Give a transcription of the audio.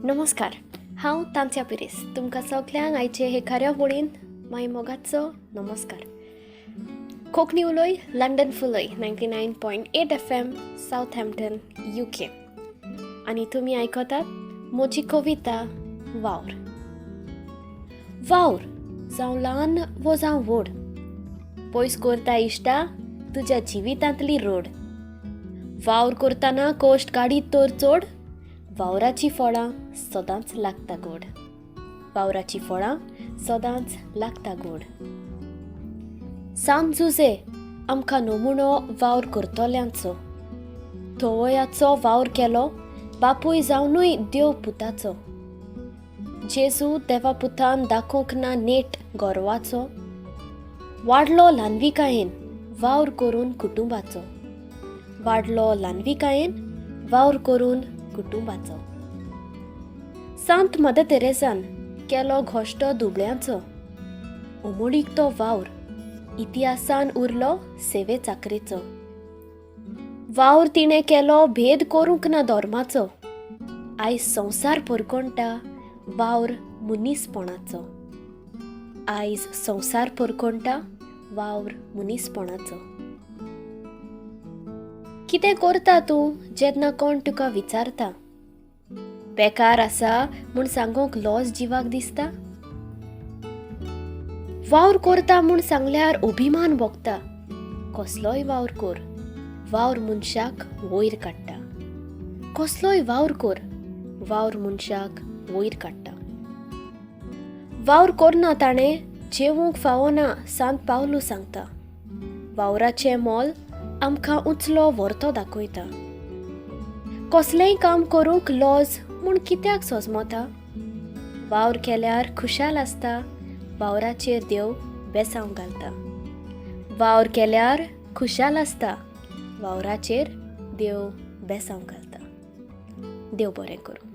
नमस्कार, हांव तांत्या पिरेस. तुमकां सगल्यांक आयचे हे कार्यावळीन माय मोगाचो नमस्कार. कोंकणी उलोय, लंडन फुलय 99.8 FM, सावथहॅम्प्टन, UK. आनी तुमी आयकतात म्हजी कविता वावर. वावर जावं ल्हान वो जावं व्हड, पयस करता इश्टा तुज्या जिवितांतली रोड. वावर करतना कोश्ट काडीत तर चड, वावराची फळां सदांच लागता गोड. वावराची फळां सदांच लागता गोड. सांत जुजे आमकां नमुनो वावर करतल्यांचो. धवयाचो वावर केलो बापूय जावनूय देव पुताचो. जेजू देवा पुतान दाखोवंक ना नेट गोरवाचो. वाडलो ल्हानविकायेन वावर करून कुटुंबाचो. वाडलो ल्हानविकायेन वावर करून कुटुंबाचो. सांत मदर तेरेसान केलो घोष्ट दुबळ्यांचो. उमळीक तो वावर इतिहासान उरलो सेवे चाकरेचो. वावर तिणें केलो भेद करूंक ना धर्माचो. आयज संवसार परकोणटा वावर मनीसपणाचो. आयज संवसार परकोणटा वावर मनीसपणाचो. कितें करता तूं जेन्ना कोण तुका विचारता? बेकार आसा म्हूण सांगूंक लॉस जिवाक दिसता? वावर करता म्हूण सांगल्यार अभिमान भोगता. कसलोय वावर कर, वावर मनशाक वयर काडटा. कसलोय वावर कर, वावर मनशाक वयर काडटा. वावर करना ताणें जेवूंक फावना सांत पावलू सांगता. वावराचें मोल आमकां उंचलो व्हरतो दाखयता. कसलेंय काम करूंक लॉज म्हूण कित्याक सोजमोता? वावर केल्यार खुशाल आसता, वावराचेर देव बेसांव घालता. वावर केल्यार खुशाल आसता, वावराचेर देव बेसांव घालता. देव बरें करूं.